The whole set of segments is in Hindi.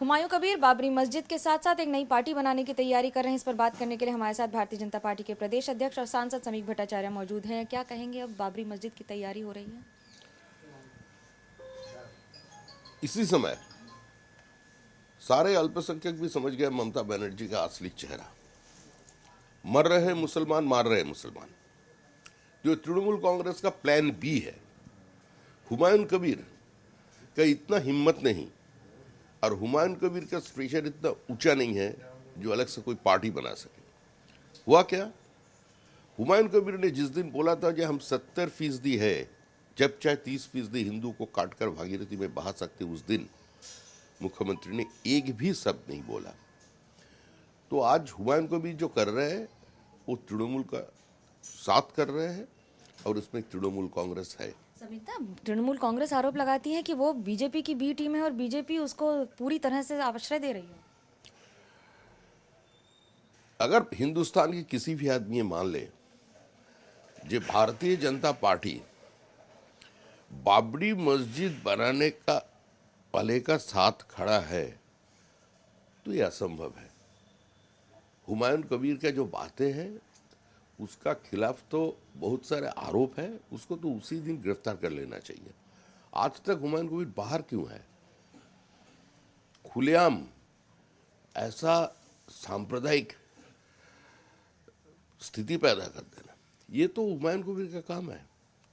हुमायूं कबीर बाबरी मस्जिद के साथ साथ एक नई पार्टी बनाने की तैयारी कर रहे हैं। इस पर बात करने के लिए हमारे साथ भारतीय जनता पार्टी के प्रदेश अध्यक्ष और सांसद समीक भट्टाचार्य मौजूद हैं। क्या कहेंगे, अब बाबरी मस्जिद की तैयारी हो रही है? इसी समय सारे अल्पसंख्यक भी समझ गए ममता बनर्जी का असली चेहरा। मर रहे मुसलमान, मार रहे मुसलमान। जो तृणमूल कांग्रेस का प्लान बी है, हुमायूं कबीर का इतना हिम्मत नहीं और हुमायूं कबीर का स्टेशन इतना ऊंचा नहीं है जो अलग से कोई पार्टी बना सके। हुआ क्या, हुमायूं कबीर ने जिस दिन बोला था कि हम 70% है, जब चाहे 30% हिंदू को काटकर भागीरथी में बहा सकते, उस दिन मुख्यमंत्री ने एक भी शब्द नहीं बोला। तो आज हुमायूं कबीर जो कर रहे हैं वो तृणमूल का साथ कर रहे हैं और उसमें तृणमूल कांग्रेस है। समीता, तृणमूल कांग्रेस आरोप लगाती है कि वो बीजेपी की बी टीम है और बीजेपी उसको पूरी तरह से आश्रय दे रही है। अगर हिंदुस्तान के किसी भी आदमी ये मान ले जो भारतीय जनता पार्टी बाबरी मस्जिद बनाने का पहले का साथ खड़ा है तो ये असंभव है। हुमायूं कबीर का जो बातें हैं उसका खिलाफ तो बहुत सारे आरोप है, उसको तो उसी दिन गिरफ्तार कर लेना चाहिए। आज तक हुमायूं कबीर बाहर क्यों है? खुलेआम ऐसा सांप्रदायिक स्थिति पैदा कर देना, ये तो हुमायूं कबीर का काम है।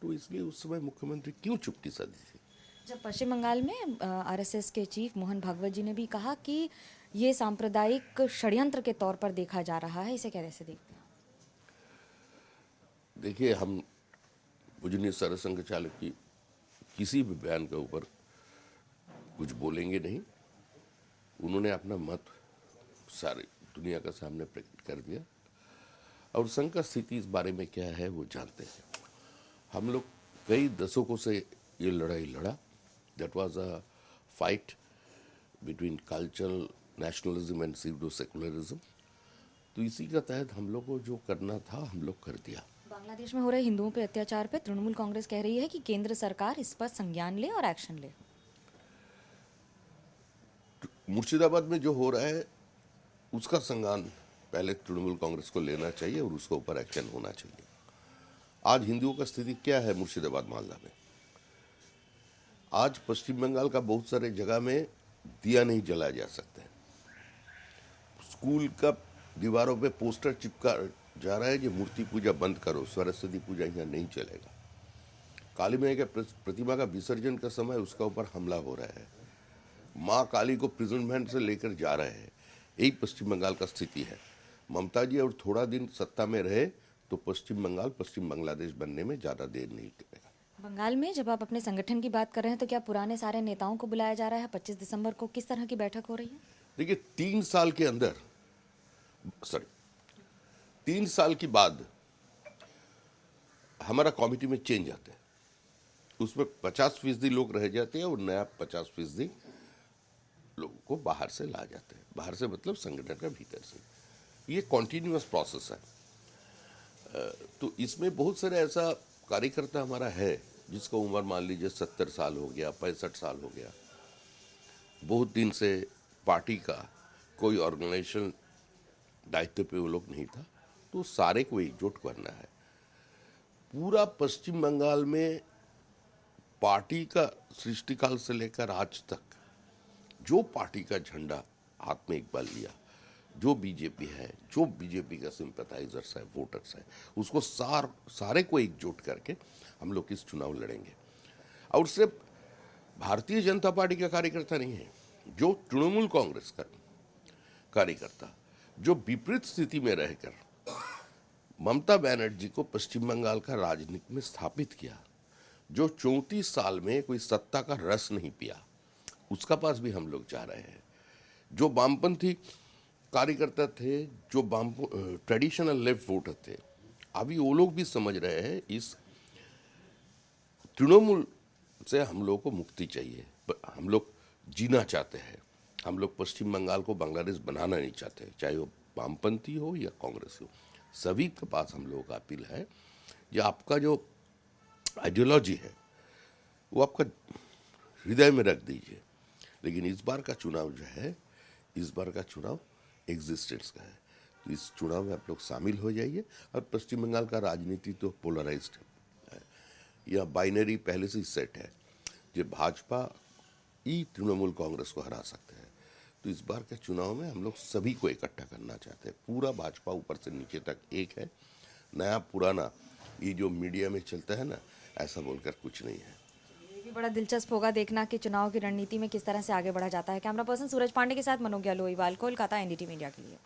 तो इसलिए उस समय मुख्यमंत्री क्यों चुप्पी साधी थी? जब पश्चिम बंगाल में आरएसएस के चीफ मोहन भागवत जी ने भी कहा कि ये सांप्रदायिक षड्यंत्र के तौर पर देखा जा रहा है, इसे कैसे देखते हैं? देखिए, हम पूजनीय सरसंघ चालक की किसी भी बयान के ऊपर कुछ बोलेंगे नहीं। उन्होंने अपना मत सारी दुनिया के सामने प्रकट कर दिया और संघ का स्थिति इस बारे में क्या है वो जानते हैं। हम लोग कई दशकों से ये लड़ाई लड़ा। That was a fight between cultural nationalism and pseudo secularism. तो इसी का तहत हम लोग को जो करना था हम लोग कर दिया। बांग्लादेश में हो रहे हिंदुओं पे अत्याचार पे तृणमूल कांग्रेस कह रही है कि केंद्र सरकार इस पर संज्ञान ले और एक्शन ले। मुर्शिदाबाद में जो हो रहा है उसका संज्ञान पहले तृणमूल कांग्रेस को लेना चाहिए और उसके ऊपर एक्शन होना चाहिए। आज हिंदुओं का स्थिति क्या है मुर्शिदाबाद मालदा में? आज पश्चिम बंगाल का बहुत सारे जगह में दिया नहीं जलाया जा सकता है। स्कूल का दीवारों पे पोस्टर चिपका जा रहा है कि मूर्ति पूजा बंद करो, सरस्वती पूजा यहाँ नहीं चलेगा। काली माई के प्रतिमा का विसर्जन का समय उसका ऊपर हमला हो रहा है। माँ काली को प्रिजन वैन से लेकर जा रहे हैं। यही पश्चिम बंगाल का स्थिति है। ममता जी और थोड़ा दिन सत्ता में रहे तो पश्चिम बंगाल पश्चिम बांग्लादेश बनने में ज़्यादा देर नहीं लगेगा। बंगाल में जब आप अपने संगठन की बात कर रहे हैं तो क्या पुराने सारे नेताओं को बुलाया जा रहा है? 25 दिसंबर को किस तरह की बैठक हो रही है? देखिए, 3 साल के अंदर, सॉरी, 3 साल के बाद हमारा कमिटी में चेंज आता है। उसमें 50% लोग रह जाते हैं और नया 50% लोगों को बाहर से ला जाते हैं। बाहर से मतलब संगठन का भीतर से। ये कॉन्टिन्यूअस प्रोसेस है। तो इसमें बहुत सारे ऐसा कार्यकर्ता हमारा है जिसका उम्र मान लीजिए 70 साल हो गया, 65 साल हो गया। बहुत दिन से पार्टी का कोई ऑर्गेनाइजेशन दायित्व पे वो लोग नहीं था। तो सारे को एकजुट करना है। पूरा पश्चिम बंगाल में पार्टी का सृष्टिकाल से लेकर आज तक जो पार्टी का झंडा हाथ में एक बार लिया, जो बीजेपी है, जो बीजेपी का सिंपैथाइजर्स है, वोटर्स है, उसको सारे को एकजुट करके हम लोग इस चुनाव लड़ेंगे। और सिर्फ भारतीय जनता पार्टी का कार्यकर्ता नहीं है, जो तृणमूल कांग्रेस का कार्यकर्ता जो विपरीत स्थिति में रहकर ममता बनर्जी को पश्चिम बंगाल का राजनीति में स्थापित किया, जो 34 साल में कोई सत्ता का रस नहीं पिया, उसका पास भी हम लोग जा रहे हैं। जो वामपंथी कार्यकर्ता थे, जो ट्रेडिशनल लेफ्ट वोटर थे, अभी वो लोग भी समझ रहे हैं इस तृणमूल से हम लोग को मुक्ति चाहिए। हम लोग जीना चाहते हैं। हम लोग पश्चिम बंगाल को बांग्लादेश बनाना नहीं चाहते, चाहे वो वामपंथी हो या कांग्रेस हो। सभी के पास हम लोगों का अपील है कि आपका जो आइडियोलॉजी है वो आपका हृदय में रख दीजिए। लेकिन इस बार का चुनाव जो है, इस बार का चुनाव एग्जिस्टेंस का है। तो इस चुनाव में आप लोग शामिल हो जाइए। और पश्चिम बंगाल का राजनीति तो पोलराइज्ड है, यह बाइनरी पहले से ही सेट है। जो भाजपा ही तृणमूल कांग्रेस को हरा सकते हैं। तो इस बार के चुनाव में हम लोग सभी को इकट्ठा करना चाहते हैं। पूरा भाजपा ऊपर से नीचे तक एक है। नया पुराना ये जो मीडिया में चलता है ना, ऐसा बोलकर कुछ नहीं है। ये भी बड़ा दिलचस्प होगा देखना कि चुनाव की रणनीति में किस तरह से आगे बढ़ा जाता है। कैमरा पर्सन सूरज पांडे के साथ मनोज लोईवाल, कोलकाता, एनडीटीवी मीडिया के लिए।